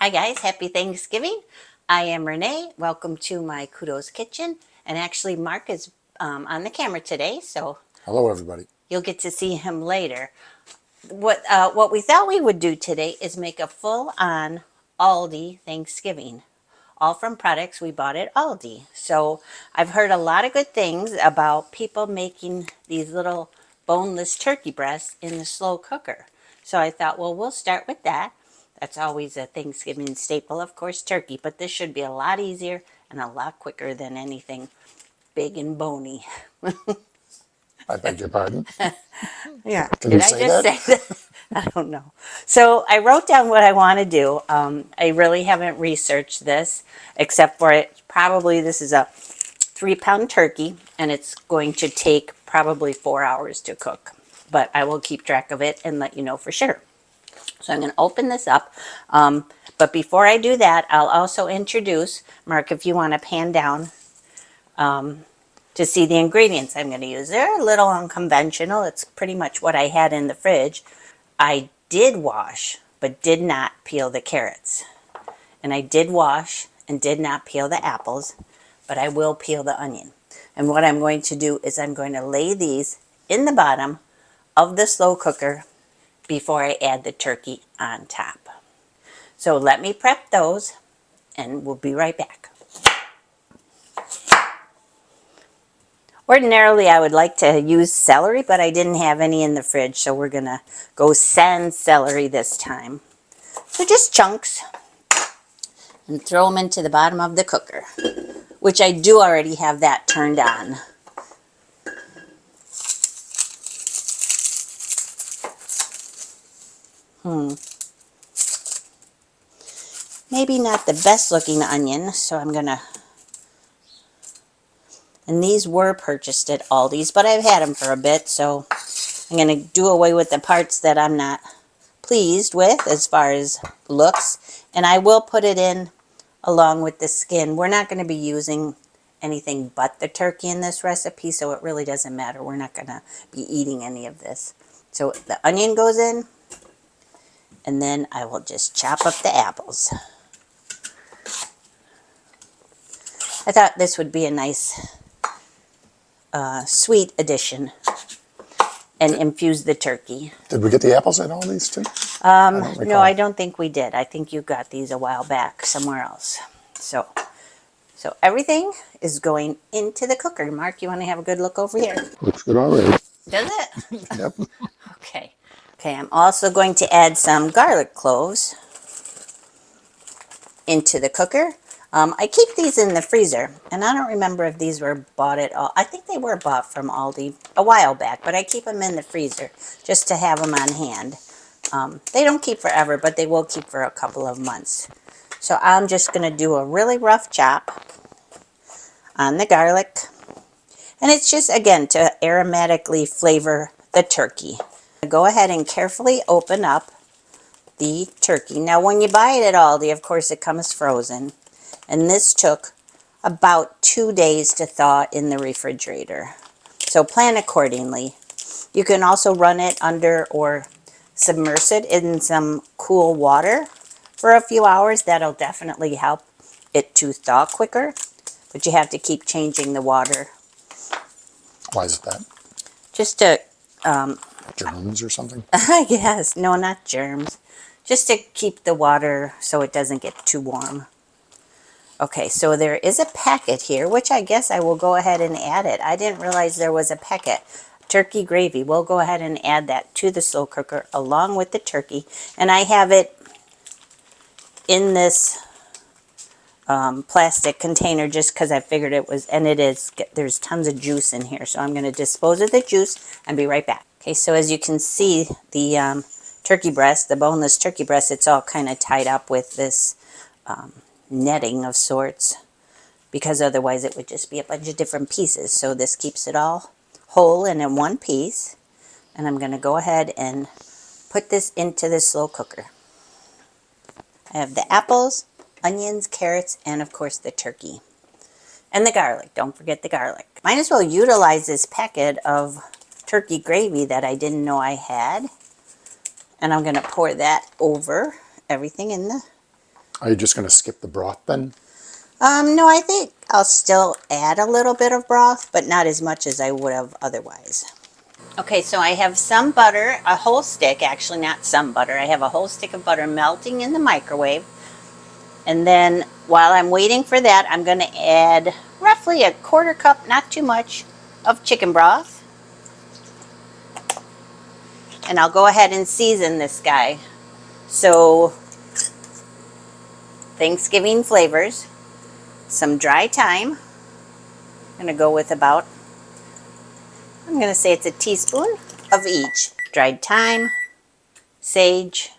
Hi guys, happy Thanksgiving. I am Renee. Welcome to my Kudos kitchen. And actually Mark is on the camera today, so Hello, everybody. you'll get to see him later. What we thought we would do today is make a full-on Aldi Thanksgiving, all from products we bought at Aldi. So I've heard a lot of good things about people making these little boneless turkey breasts in the slow cooker. So I thought, well, we'll start with that. That's always a Thanksgiving staple, of course, turkey, but this should be a lot easier and a lot quicker than anything big and bony. I beg your pardon. Yeah. Can Did you I say just that? say that? I don't know. So I wrote down what I want to do. I really haven't researched this, except for it. Probably this is a 3-pound turkey, and it's going to take probably 4 hours to cook. But I will keep track of it and let you know for sure. So I'm going to open this up. But before I do that, I'll also introduce, Mark, if you want to pan down to see the ingredients I'm going to use. They're a little unconventional. It's pretty much what I had in the fridge. I did wash, but did not peel the carrots. And I did wash and did not peel the apples, but I will peel the onion. And what I'm going to do is I'm going to lay these in the bottom of the slow cooker before I add the turkey on top. So let me prep those and we'll be right back. Ordinarily, I would like to use celery, but I didn't have any in the fridge, so we're going to go sans celery this time. So just chunks, and throw them into the bottom of the cooker, which I do already have that turned on. Maybe not the best looking onion, so I'm going to... And these were purchased at Aldi's, but I've had them for a bit, so I'm going to do away with the parts that I'm not pleased with as far as looks. And I will put it in along with the skin. We're not going to be using anything but the turkey in this recipe, so it really doesn't matter. We're not going to be eating any of this. So the onion goes in, and then I will just chop up the apples. I thought this would be a nice sweet addition and infuse the turkey. Did we get the apples at all these too? No, I don't think we did. I think you got these a while back somewhere else. So everything is going into the cooker. Mark, you want to have a good look over here? Looks good already. Does it? Yep. Okay. Okay, I'm also going to add some garlic cloves into the cooker. I keep these in the freezer, and I don't remember if these were bought at all. I think they were bought from Aldi a while back, but I keep them in the freezer just to have them on hand. They don't keep forever, but they will keep for a couple of months. So I'm just going to do a really rough chop on the garlic. And it's just, again, to aromatically flavor the turkey. Go ahead and carefully open up the turkey. Now, when you buy it at Aldi, of course, it comes frozen. And this took about 2 days to thaw in the refrigerator. So plan accordingly. You can also run it under or submerge it in some cool water for a few hours. That'll definitely help it to thaw quicker. But you have to keep changing the water. Why is that? Just to... Germs or something? yes, no, not germs. Just to keep the water so it doesn't get too warm. Okay, so there is a packet here, which I guess I will go ahead and add it. I didn't realize there was a packet. Turkey gravy. We'll go ahead and add that to the slow cooker along with the turkey. And I have it in this plastic container just because I figured it was, and it is, there's tons of juice in here. So I'm going to dispose of the juice and be right back. Okay, so as you can see, the turkey breast, the boneless turkey breast, it's all kind of tied up with this netting of sorts, because otherwise it would just be a bunch of different pieces. So this keeps it all whole and in one piece. And I'm going to go ahead and put this into the slow cooker. I have the apples, onions, carrots, and of course the turkey. And the garlic. Don't forget the garlic. Might as well utilize this packet of turkey gravy that I didn't know I had. And I'm going to pour that over everything in the Are you just going to skip the broth then? No, I think I'll still add a little bit of broth, but not as much as I would have otherwise. Okay, so I have some butter, a whole stick, actually not some butter. I have a whole stick of butter melting in the microwave. And then while I'm waiting for that, I'm going to add roughly a quarter cup, not too much, of chicken broth. And I'll go ahead and season this guy. So, Thanksgiving flavors, some dry thyme. I'm going to go with about, I'm going to say it's a teaspoon of each. Dried thyme, sage,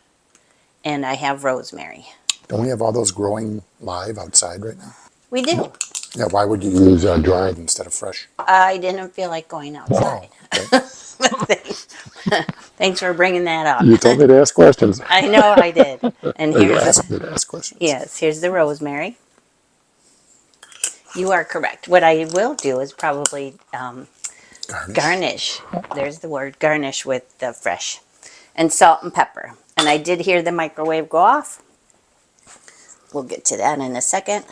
and I have rosemary. Don't we have all those growing live outside right now? We do. Yeah, why would you use dried instead of fresh? I didn't feel like going outside. Oh, okay. Thanks for bringing that up. You told me to ask questions. I know I did. And Or you here's asked me to ask questions. yes, here's the rosemary. You are correct. What I will do is probably garnish. There's the word, garnish with the fresh. And salt and pepper. And I did hear the microwave go off. We'll get to that in a second.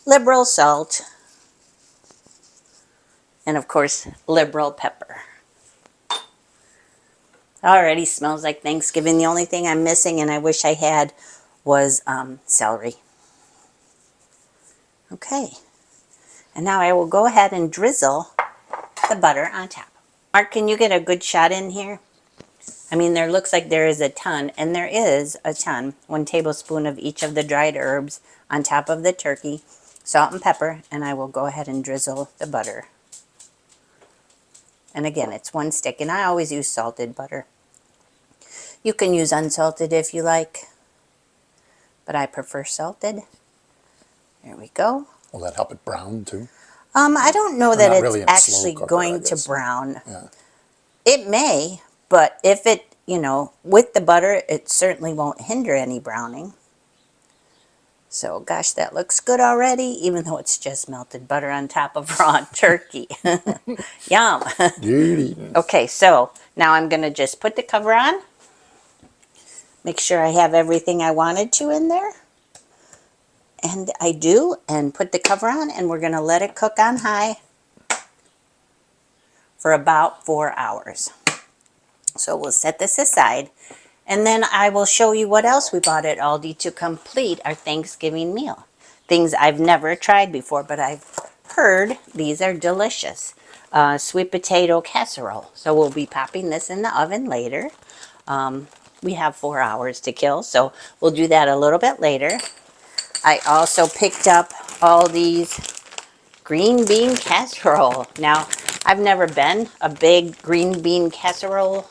Liberal salt. And of course, liberal pepper. Already smells like Thanksgiving. The only thing I'm missing, and I wish I had, was celery. Okay. And now I will go ahead and drizzle the butter on top. Mark, can you get a good shot in here? I mean, there looks like there is a ton, and there is a ton. 1 tablespoon of each of the dried herbs on top of the turkey, salt and pepper, and I will go ahead and drizzle the butter. And again, it's 1 stick, and I always use salted butter. You can use unsalted if you like, but I prefer salted. There we go. Will that help it brown too? I don't know Or that not it's really in a slow actually cooker, I going to guess. brown. Yeah. It may, but if it, you know, with the butter, it certainly won't hinder any browning. So, gosh, that looks good already, even though it's just melted butter on top of raw turkey. Yum. You'd eaten. Okay, so now I'm going to just put the cover on. Make sure I have everything I wanted to in there. And I do, and put the cover on, and we're going to let it cook on high for about 4 hours. So we'll set this aside, and then I will show you what else we bought at Aldi to complete our Thanksgiving meal. Things I've never tried before, but I've heard these are delicious. Sweet potato casserole. So we'll be popping this in the oven later. We have 4 hours to kill, so we'll do that a little bit later. I also picked up all these green bean casserole. Now, I've never been a big green bean casserole,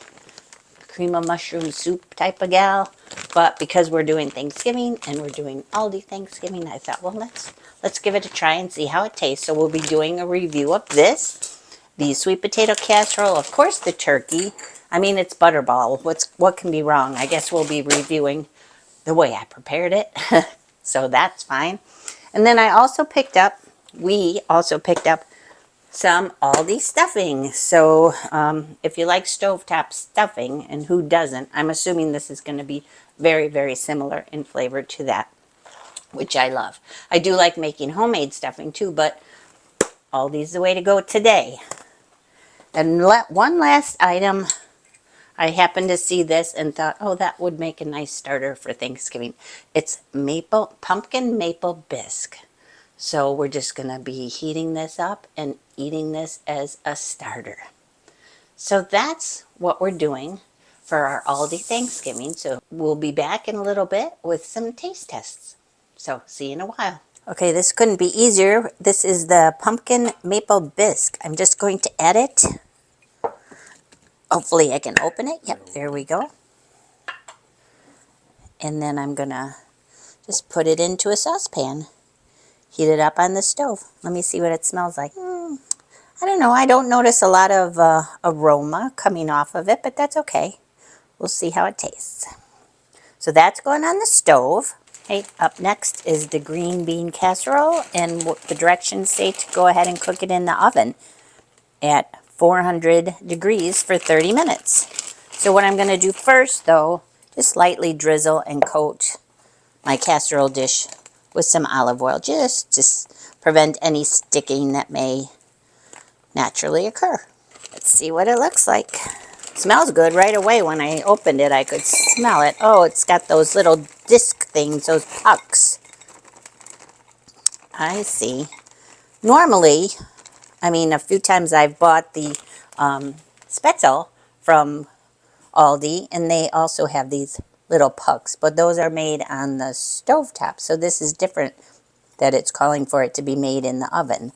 cream of mushroom soup type of gal, but because we're doing Thanksgiving and we're doing Aldi Thanksgiving, I thought, well, let's give it a try and see how it tastes. So we'll be doing a review of this, the sweet potato casserole, of course the turkey. I mean, it's butterball. What can be wrong? I guess we'll be reviewing the way I prepared it. So that's fine. And then we also picked up some Aldi stuffing. So if you like stovetop stuffing, and who doesn't, I'm assuming this is going to be very, very similar in flavor to that, which I love. I do like making homemade stuffing too, but Aldi's the way to go today. And one last item. I happened to see this and thought, oh, that would make a nice starter for Thanksgiving. It's pumpkin maple bisque. So we're just going to be heating this up and eating this as a starter. So that's what we're doing for our Aldi Thanksgiving. So we'll be back in a little bit with some taste tests. So see you in a while. Okay, this couldn't be easier. This is the pumpkin maple bisque. I'm just going to add it. Hopefully I can open it. Yep, there we go. And then I'm going to just put it into a saucepan. Heat it up on the stove. Let me see what it smells like. I don't know. I don't notice a lot of aroma coming off of it, but that's okay. We'll see how it tastes. So that's going on the stove. Okay, up next is the green bean casserole, and the directions say to go ahead and cook it in the oven at 400 degrees for 30 minutes. So what I'm going to do first, though, just lightly drizzle and coat my casserole dish with some olive oil just to prevent any sticking that may naturally occur. Let's see what it looks like. Smells good right away. When I opened it, I could smell it. Oh, it's got those little disc things, those pucks. I see. Normally, I mean, a few times I've bought the Spetzel from Aldi, and they also have these little pucks, but those are made on the stovetop. So this is different, that it's calling for it to be made in the oven.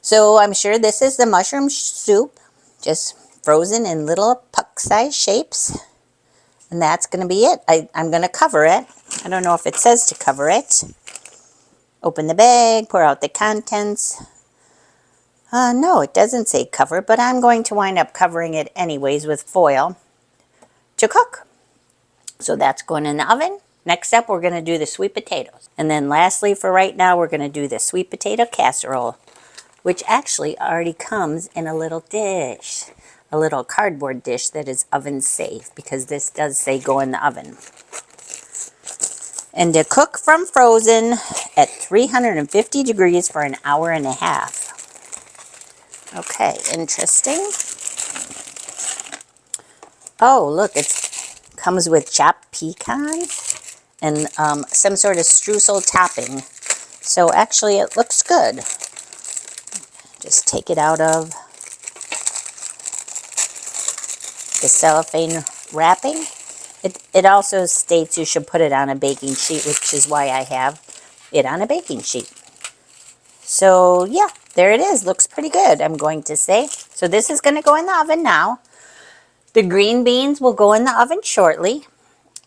So I'm sure this is the mushroom soup, just frozen in little puck-sized shapes. And that's going to be it. I'm going to cover it. I don't know if it says to cover it. Open the bag, pour out the contents. No, it doesn't say cover, but I'm going to wind up covering it anyways with foil to cook. So that's going in the oven. Next up, we're going to do the sweet potatoes. And then lastly, for right now, we're going to do the sweet potato casserole, which actually already comes in a little dish, a little cardboard dish that is oven safe, because this does say go in the oven. And to cook from frozen at 350 degrees for an hour and a half. Okay, interesting. Oh, look, it comes with chopped pecans and some sort of streusel topping. So actually it looks good. Just take it out of the cellophane wrapping. It also states you should put it on a baking sheet, which is why I have it on a baking sheet. So yeah, there it is. Looks pretty good, I'm going to say. So this is going to go in the oven now. The green beans will go in the oven shortly.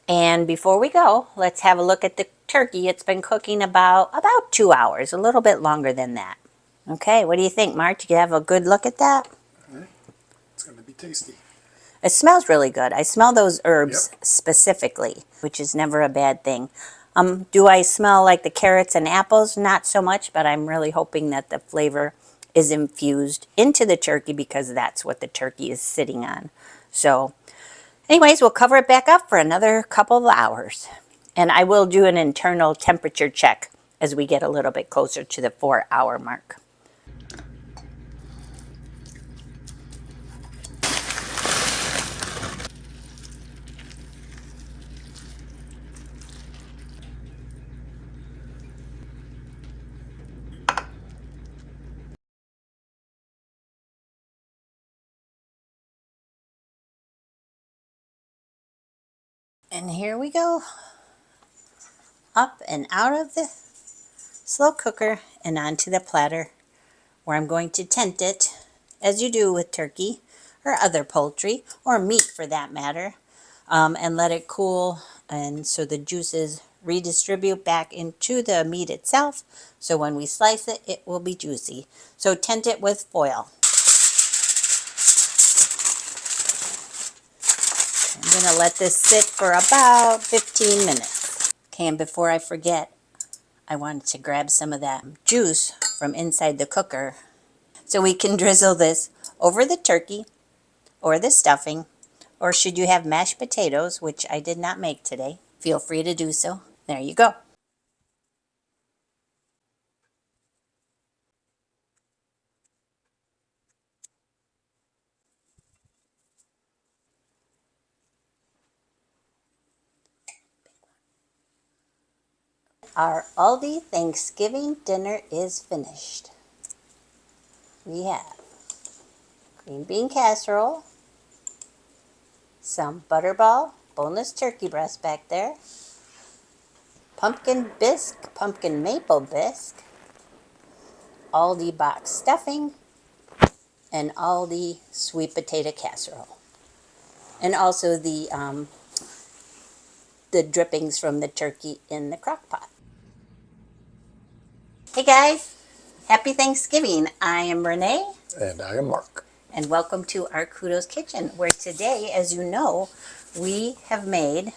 And before we go, let's have a look at the turkey. It's been cooking about 2 hours, a little bit longer than that. Okay, what do you think, Mark? Did you have a good look at that? Okay. It's going to be tasty. It smells really good. I smell those herbs specifically, which is never a bad thing. Do I smell like the carrots and apples? Not so much, but I'm really hoping that the flavor is infused into the turkey because that's what the turkey is sitting on. So anyways, we'll cover it back up for another couple of hours. And I will do an internal temperature check as we get a little bit closer to the 4-hour mark. And here we go. Up and out of the slow cooker and onto the platter, where I'm going to tent it, as you do with turkey or other poultry, or meat for that matter, and let it cool, and so the juices redistribute back into the meat itself, so when we slice it, it will be juicy. So tent it with foil. I'm going to let this sit for about 15 minutes. Okay, and before I forget, I wanted to grab some of that juice from inside the cooker so we can drizzle this over the turkey or the stuffing, or should you have mashed potatoes, which I did not make today, feel free to do so. There you go. Our Aldi Thanksgiving dinner is finished. We have green bean casserole, some butterball boneless turkey breast back there, pumpkin bisque, pumpkin maple bisque, Aldi box stuffing, and Aldi sweet potato casserole. And also the drippings from the turkey in the crock pot. Hey guys, happy Thanksgiving. I am Renee. And I am Mark. And welcome to our Kudos Kitchen, where today, as you know, we have made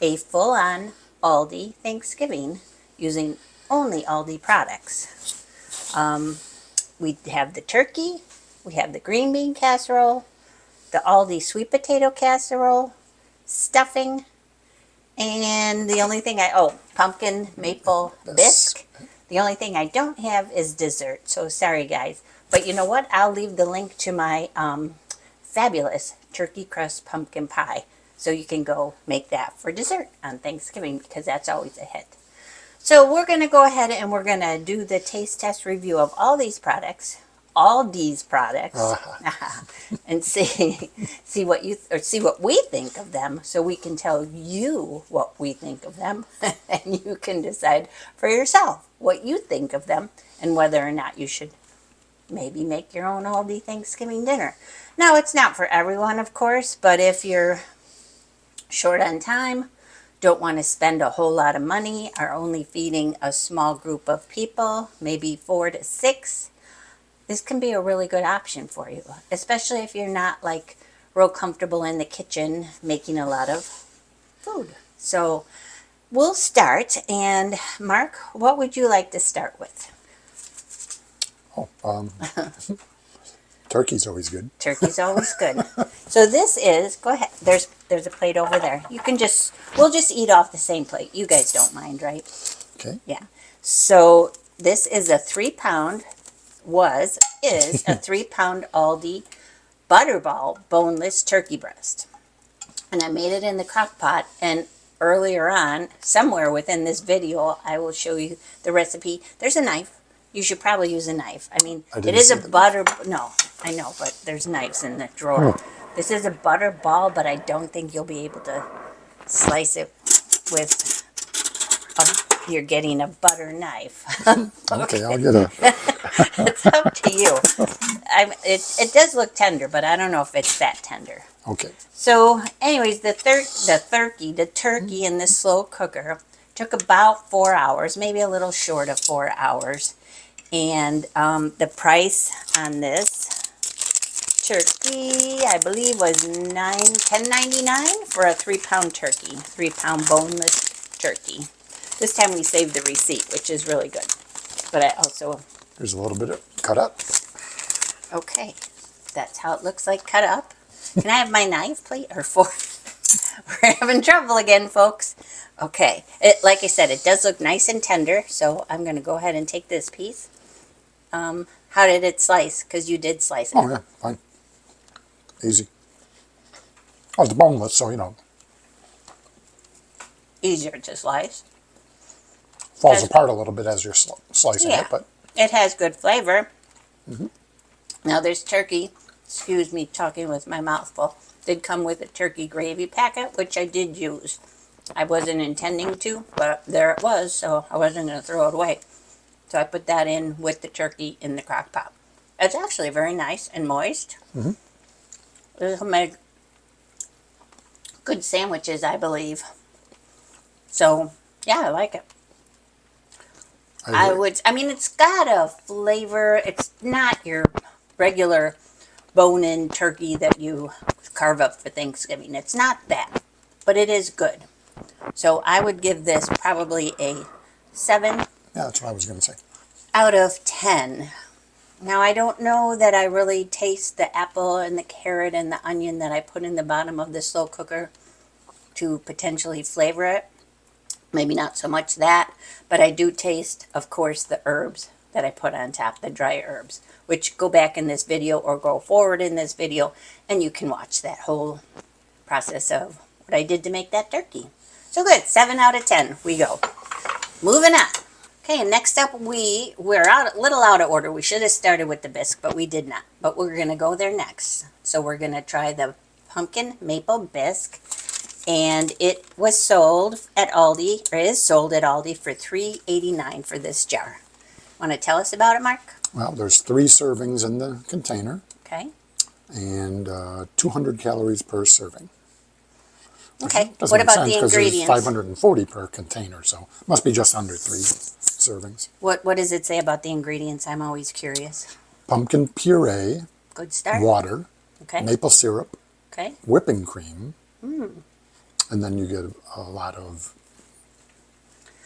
a full-on Aldi Thanksgiving using only Aldi products. We have the turkey, we have the green bean casserole, the Aldi sweet potato casserole, stuffing, And the only thing pumpkin maple bisque. The only thing I don't have is dessert. So sorry, guys. But you know what? I'll leave the link to my fabulous turkey crust pumpkin pie. So you can go make that for dessert on Thanksgiving because that's always a hit. So we're going to go ahead and we're going to do the taste test review of all these products. And see what we think of them, so we can tell you what we think of them, and you can decide for yourself what you think of them and whether or not you should maybe make your own Aldi Thanksgiving dinner. Now, it's not for everyone, of course, but if you're short on time, don't want to spend a whole lot of money, are only feeding a small group of people, maybe 4 to 6, this can be a really good option for you, especially if you're not like real comfortable in the kitchen making a lot of food. So we'll start. And Mark, what would you like to start with? Turkey's always good. Turkey's always good. So this is, go ahead. There's a plate over there. You can we'll just eat off the same plate. You guys don't mind, right? Okay. Yeah. So this is a 3-pound. Is a 3-pound Aldi Butterball Boneless Turkey Breast. And I made it in the crock pot, and earlier on, somewhere within this video, I will show you the recipe. There's a knife. You should probably use a knife. I mean, it is a butter... No, I know, but there's knives in the drawer. This is a butter ball, but I don't think you'll be able to slice it with... you're getting a butter knife. Okay, I'll get a... It's up to you. It does look tender, but I don't know if it's that tender. Okay. So, anyways, the turkey in this slow cooker took about 4 hours, maybe a little short of 4 hours. And the price on this turkey, I believe, was $10.99 for a 3-pound turkey, 3-pound boneless turkey. This time we saved the receipt, which is really good. But I also... There's a little bit of cut up. Okay. That's how it looks like cut up. Can I have my knife, please? Or fork? We're having trouble again, folks. Okay. Like I said, it does look nice and tender, so I'm going to go ahead and take this piece. How did it slice? Because you did slice it. Oh, yeah. Fine. Easy. Oh, it's boneless, so, you know. Easier to slice. Falls apart a little bit as you're slicing it, but... It has good flavor. Now, this turkey, excuse me talking with my mouth full, did come with a turkey gravy packet, which I did use. I wasn't intending to, but there it was, so I wasn't going to throw it away. So I put that in with the turkey in the crock pot. It's actually very nice and moist. It'll make good sandwiches, I believe. So, yeah, I like it. I mean, it's got a flavor. It's not your regular bone-in turkey that you carve up for Thanksgiving. It's not that, but it is good. So I would give this probably a 7. Yeah, that's what I was going to say. Out of 10. Now, I don't know that I really taste the apple and the carrot and the onion that I put in the bottom of the slow cooker to potentially flavor it. Maybe not so much that, but I do taste, of course, the herbs that I put on top, the dry herbs, which go back in this video or go forward in this video, and you can watch that whole process of what I did to make that turkey. So good, 7 out of 10, we go. Moving on. Okay, next up, we're a little out of order. We should have started with the bisque, but we did not. But we're going to go there next. So we're going to try the pumpkin maple bisque. And it was sold at Aldi, or is sold at Aldi for $3.89 for this jar. Want to tell us about it, Mark? Well, there's 3 servings in the container. Okay. And 200 calories per serving. Okay. What about the ingredients? 540 per container, so must be just under 3 servings. What does it say about the ingredients? I'm always curious. Pumpkin puree. Good start. Water. Okay. Maple syrup. Okay. Whipping cream. And then you get a lot of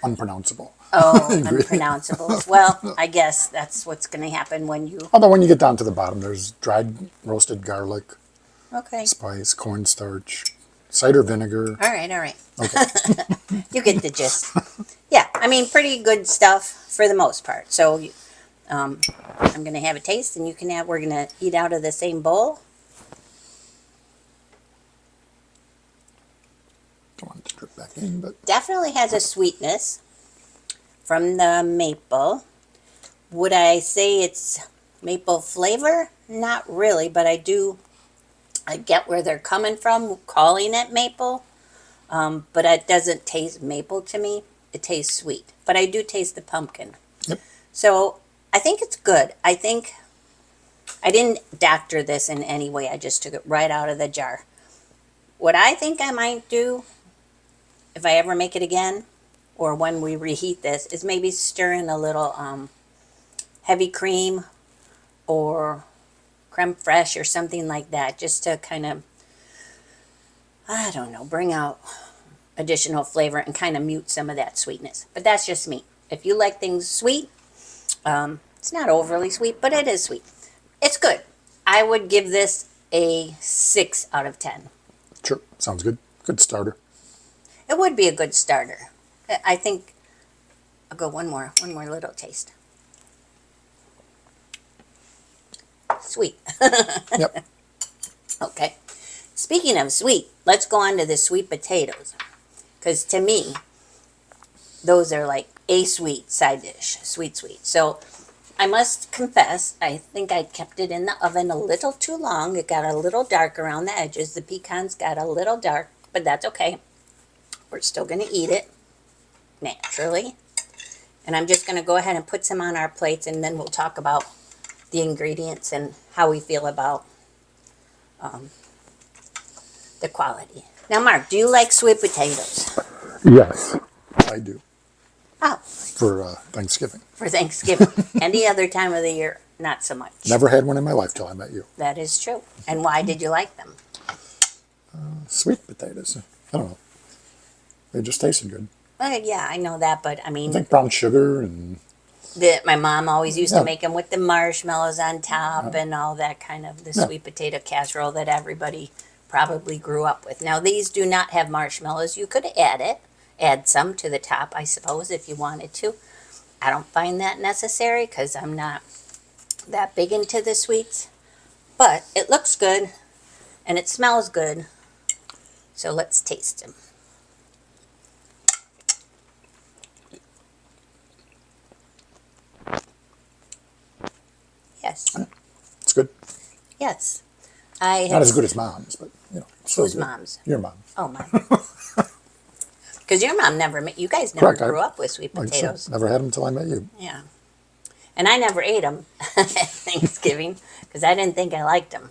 unpronounceable. Oh, unpronounceables. Well, I guess that's what's going to happen when you... Although when you get down to the bottom, there's dried roasted garlic, Okay. spice, cornstarch, cider vinegar. All right, all right. Okay. You get the gist. Yeah, I mean, pretty good stuff for the most part. So I'm going to have a taste, and you can have, we're going to eat out of the same bowl. Don't want it to drip back in, but Definitely has a sweetness from the maple. Would I say it's maple flavor? Not really, but I get where they're coming from, calling it maple. But it doesn't taste maple to me. It tastes sweet, but I do taste the pumpkin. yep. So I think it's good. I think I didn't doctor this in any way. I just took it right out of the jar. What I think I might do, if I ever make it again, or when we reheat this, is maybe stir in a little heavy cream or creme fraiche or something like that, just to kind of, I don't know, bring out additional flavor and kind of mute some of that sweetness. But that's just me. If you like things sweet, it's not overly sweet, but it is sweet. It's good. I would give this a 6 out of 10. Sure. Sounds good. Good starter. It would be a good starter. I think I'll go one more little taste. Sweet. Yep. Okay. Speaking of sweet, let's go on to the sweet potatoes. Because to me, those are like a sweet side dish. Sweet, sweet. So I must confess, I think I kept it in the oven a little too long. It got a little dark around the edges. The pecans got a little dark, but that's okay. We're still going to eat it naturally. And I'm just going to go ahead and put some on our plates, and then we'll talk about the ingredients and how we feel about the quality. Now, Mark, do you like sweet potatoes? Yes, I do. Oh, For Thanksgiving. for Thanksgiving. Any other time of the year, not so much. Never had one in my life till I met you. That is true. And why did you like them? Sweet potatoes. I don't know. They just tasted good. Well, yeah, I know that, but I I mean, think brown sugar and my mom always used Yeah. to make them with the marshmallows on top and all that kind of, the Yeah. sweet potato casserole that everybody probably grew up with. Now, these do not have marshmallows. You could add some to the top, I suppose, if you wanted to. I don't find that necessary because I'm not that big into the sweets. But it looks good and it smells good. So let's taste them. Yes. it's good. Yes. I have. Not as good as mom's, but you know. Still Whose good. mom's? Your mom. Oh, mine. Because your mom you guys never Correct, I- grew up with sweet Like I said, potatoes. never had them until I met you. Yeah. And I never ate them at Thanksgiving because I didn't think I liked them.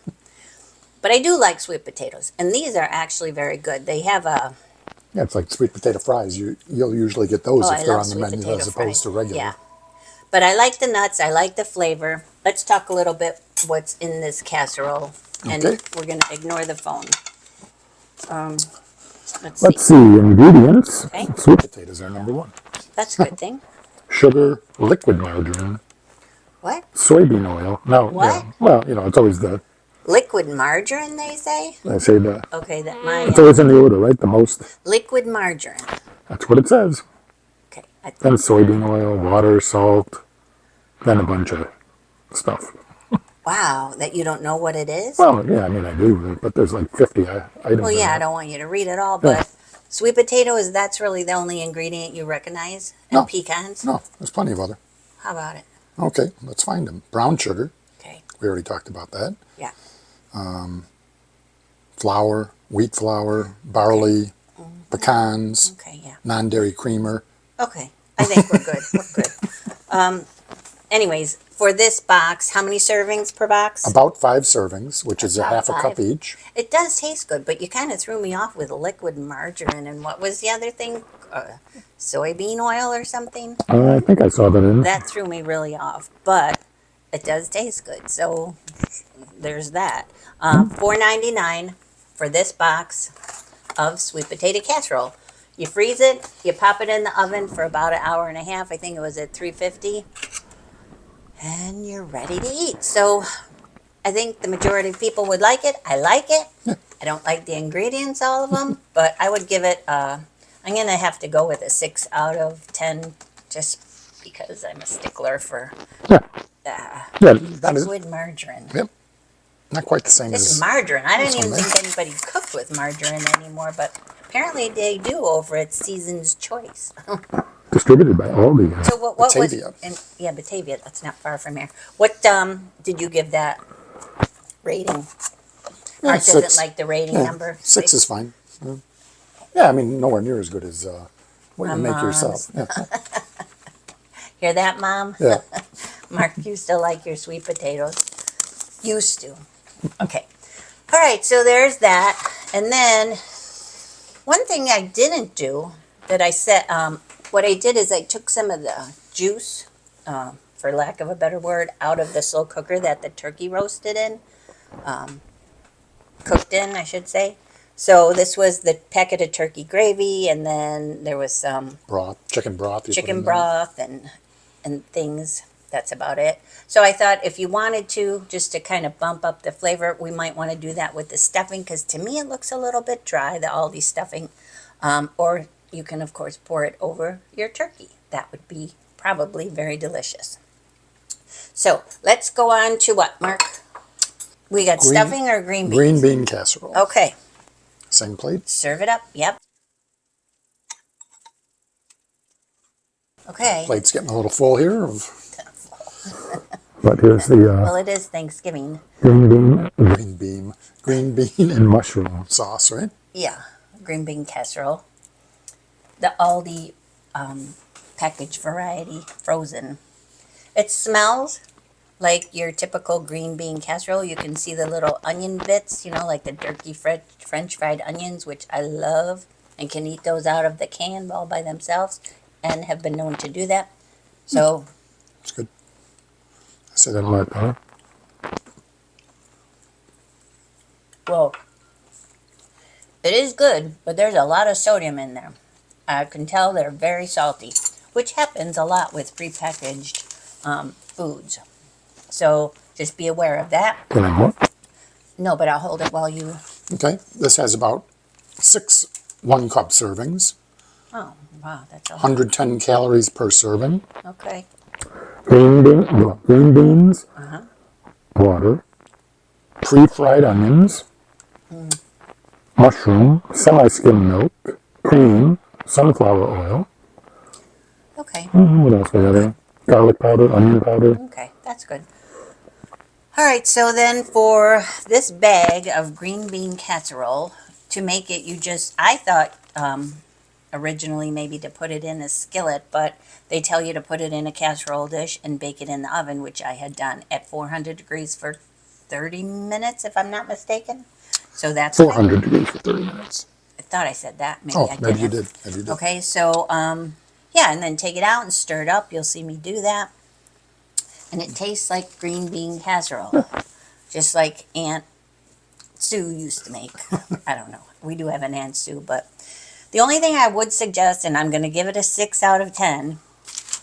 But I do like sweet potatoes. And these are actually very good. They have a... Yeah, it's like sweet potato fries. You'll usually get those Oh, if I they're love on the sweet menu potato as fries. opposed to regular. Yeah. But I like the nuts. I like the flavor. Let's talk a little bit what's in this casserole. And Okay. we're going to ignore the phone. Let's Let's see. see, ingredients. Okay. Sweet potatoes are number one. That's a good thing. Sugar, liquid margarine, What? soybean oil. No, What? yeah, well, you know, it's always Liquid margarine, they say? I say the, Okay, that mine it's always in the order, right? The most, liquid margarine. that's what it says. Okay. Then soybean oil, water, salt, then a bunch of stuff. Wow, that you don't know what it is? Well, yeah, I mean, I do, but there's like 50 items. Well, in yeah, I it. don't want you to read it all, but sweet potato that's really the only ingredient you recognize? And No. pecans? No, there's plenty of other. How about it? Okay, let's find them. Brown sugar, Okay. we already talked about that. Yeah. Flour, wheat flour, barley, pecans, Okay, yeah. non-dairy creamer. Okay. I think we're good. We're good. Anyways, for this box, how many servings per box? About 5 servings, which is a About half a cup 5. each. It does taste good, but you kind of threw me off with liquid margarine and what was the other thing? Soybean oil or something? I think I saw that in. That threw me really off, but it does taste good. So there's that. $4.99 for this box of sweet potato casserole. You freeze it, you pop it in the oven for about an hour and a half. I think it was at 350. And you're ready to eat. So I think the majority of people would like it. I like it. I don't like the ingredients, all of them, but I would give it, I'm going to have to go with a 6 out of 10 just because I'm a stickler for Yeah. Yeah, that is. liquid margarine. Yep. Not quite the same This as margarine, I this didn't even one there. think anybody cooked with margarine anymore, but apparently they do over at Season's Choice. Distributed by Aldi. So what was, Batavia. yeah, Batavia, that's not far from here. What did you give that rating? Yeah, Mark doesn't 6. like the rating Yeah, number. 6 is fine. Yeah, I mean, nowhere near as good as what My you make mom's. yourself. Yeah. Hear that, Mom? Yeah. Mark used to like your sweet potatoes. Used to. Okay. All right, so there's that. And then one thing I didn't do that I said, what I did is I took some of the juice, for lack of a better word, out of the slow cooker that the turkey roasted in, cooked in, I should say. So this was the packet of turkey gravy, and then there was some Broth, chicken broth. You put chicken in there. broth and things. That's about it. So I thought if you wanted to, just to kind of bump up the flavor, we might want to do that with the stuffing, because to me it looks a little bit dry, the Aldi stuffing. Or you can, of course, pour it over your turkey. That would be probably very delicious. So let's go on to what, Mark? We got stuffing or green beans? Green bean casserole. Okay, Same plate. serve it up. Yep. Okay. Plate's getting a little full here. But here's the Well, it is Thanksgiving. green bean and mushroom sauce, right? Yeah, green bean casserole. The Aldi package variety, frozen. It smells like your typical green bean casserole. You can see the little onion bits, like the turkey French fried onions, which I love, and can eat those out of the can all by themselves, and have been known to do that. So, It's good. I said that a lot, huh? well, it is good, but there's a lot of sodium in there. I can tell they're very salty, which happens a lot with prepackaged foods. So just be aware of that. Can I more? No, but I'll hold it while you. Okay. This has about 6 1-cup servings. Oh, wow, that's a lot. 110 calories per serving. Okay. Green beans, water, pre-fried onions, mushroom, semi-skim milk, cream, sunflower oil. Okay. What else we got here? Garlic powder, onion powder. Okay, that's good. All right, so then for this bag of green bean casserole, to make it, I thought originally maybe to put it in a skillet, but they tell you to put it in a casserole dish and bake it in the oven, which I had done at 400 degrees for 30 minutes, if I'm not mistaken. So that's 400 degrees for 30 minutes. I thought I said that. Maybe Oh, I didn't. maybe you did. Maybe you did. Okay, so yeah, and then take it out and stir it up. You'll see me do that. And it tastes like green bean casserole, just like Aunt Sue used to make. I don't know. We do have an Aunt Sue, but the only thing I would suggest, and I'm going to give it a 6 out of 10,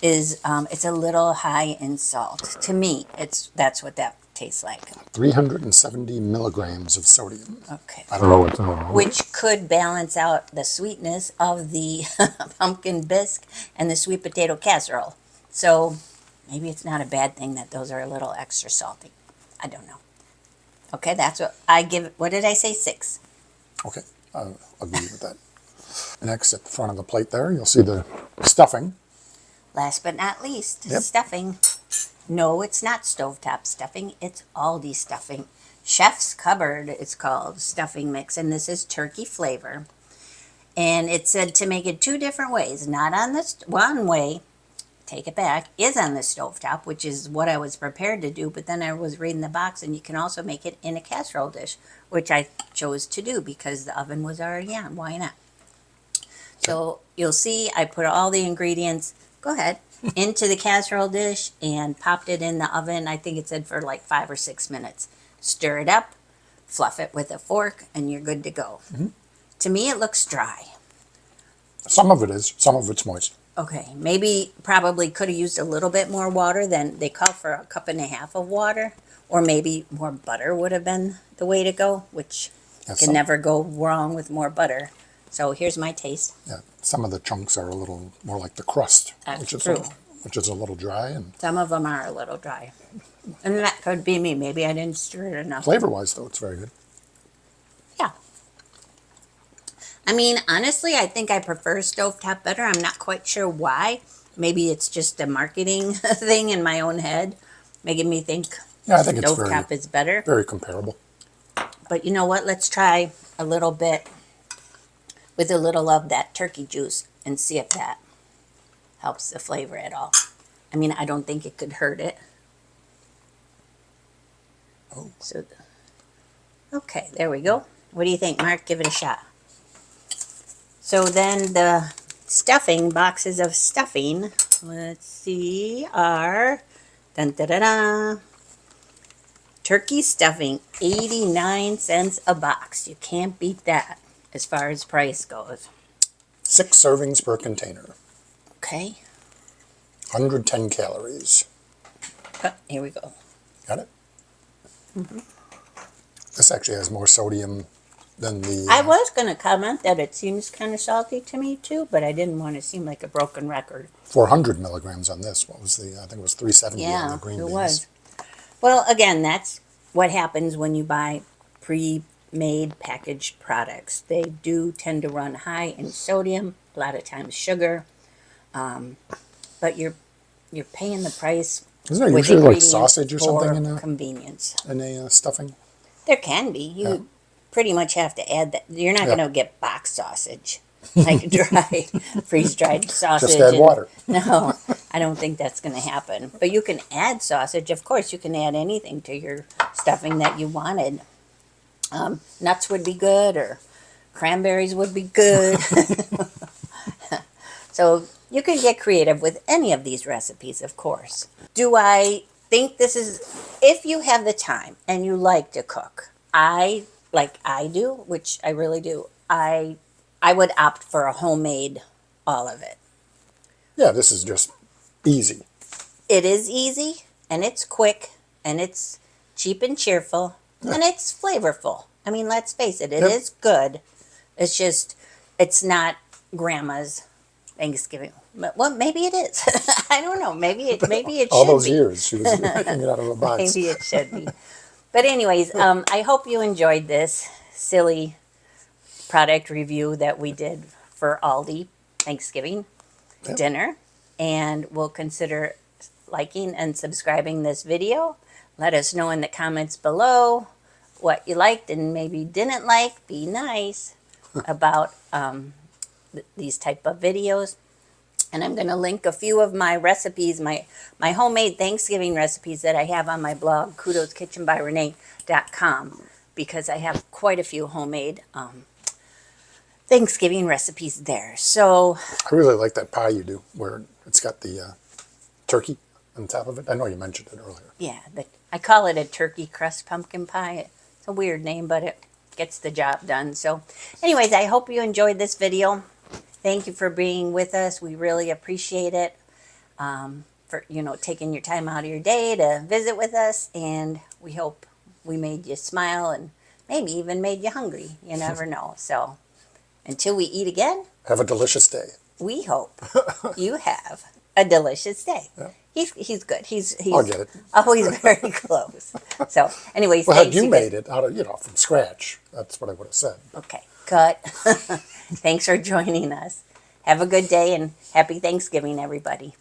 is it's a little high in salt. To me, that's what that tastes like. 370 milligrams of sodium. Okay. I don't know what's wrong. Which could balance out the sweetness of the pumpkin bisque and the sweet potato casserole. So maybe it's not a bad thing that those are a little extra salty. I don't know. Okay, that's what I give. What did I say? 6. Okay, I'll agree with that. Next, at the front of the plate there, you'll see the stuffing. Last but not least, Yep. stuffing. No, it's not stovetop stuffing. It's Aldi stuffing. Chef's Cupboard, it's called, stuffing mix. And this is turkey flavor. And it said to make it 2 different ways. Not on this one way, take it back, is on the stovetop, which is what I was prepared to do. But then I was reading the box, and you can also make it in a casserole dish, which I chose to do because the oven was already on. Why not? So you'll see I put all the ingredients, go ahead, into the casserole dish and popped it in the oven. I think it said for like 5 or 6 minutes. Stir it up, fluff it with a fork, and you're good to go. To me, it looks dry. Some of it is, some of it's moist. Okay, maybe probably could have used a little bit more water than they call for, 1.5 cups of water, or maybe more butter would have been the way to go, which Yeah, Can never go wrong with more butter. So here's my taste. yeah, some of the chunks are a little more like the crust, That's which is true. which is a little dry, and Some of them are a little dry. And that could be me. Maybe I didn't stir it enough. flavor-wise, though, it's very good. Yeah. I mean, honestly, I think I prefer stovetop better. I'm not quite sure why. Maybe it's just a marketing thing in my own head, making me think Yeah, I think it's very, stovetop is better. very comparable. But you know what? Let's try a little bit with a little of that turkey juice and see if that helps the flavor at all. I mean, I don't think it could hurt it. Oh, So, okay, there we go. What do you think, Mark? Give it a shot. So then the stuffing, boxes of stuffing, let's see, are dun, da, da, da, turkey stuffing, 89 cents a box. You can't beat that as far as price goes. 6 servings per container, Okay, 110 calories. oh, here we go. Got it? This actually has more sodium than the... I was going to comment that it seems kind of salty to me too, but I didn't want to seem like a broken record. 400 milligrams on this. What was the, I think it was 370 on Yeah, the green it beans. was. Well, again, that's what happens when you buy pre-made packaged products. They do tend to run high in sodium, a lot of times sugar, but you're paying the price Isn't there with usually like ingredients sausage or something for in convenience. a stuffing? There can be. You pretty much have to add that. You're not Yeah. going to get box sausage, like dry, freeze-dried sausage. Just add water. No, I don't think that's going to happen. But you can add sausage. Of course, you can add anything to your stuffing that you wanted. Nuts would be good, or cranberries would be good. So you can get creative with any of these recipes, of course. Do I think this is, if you have the time and you like to cook, I do, which I really do, I would opt for a homemade all of it. Yeah, this is just easy. It is easy, and it's quick, and it's cheap and cheerful, and it's flavorful. I mean, let's face it, it Yep. is good. It's just, it's not grandma's Thanksgiving. Well, maybe it is. I don't know. Maybe it All should those be. years she was making it out of a box. Maybe it should be. But anyways, I hope you enjoyed this silly product review that we did for Aldi Thanksgiving Yep. dinner. And we'll consider liking and subscribing this video. Let us know in the comments below what you liked and maybe didn't like. Be nice about these type of videos. And I'm going to link a few of my recipes, my homemade Thanksgiving recipes that I have on my blog, kudoskitchenbyrenee.com, because I have quite a few homemade Thanksgiving recipes there. So, I really like that pie you do, where it's got the turkey on top of it. I know you mentioned it earlier. yeah, I call it a turkey crust pumpkin pie. It's a weird name, but it gets the job done. So, anyways, I hope you enjoyed this video. Thank you for being with us. We really appreciate it. For taking your time out of your day to visit with us, and we hope we made you smile and maybe even made you hungry. You never know. So until we eat again, Have a delicious day. we hope you have a delicious day. Yeah. He's good. He's I'll get it. Oh, he's very close. So anyways, Well, had thanks you guys. made it out of, from scratch, that's what I would have said. Okay, cut. Thanks for joining us. Have a good day and happy Thanksgiving, everybody.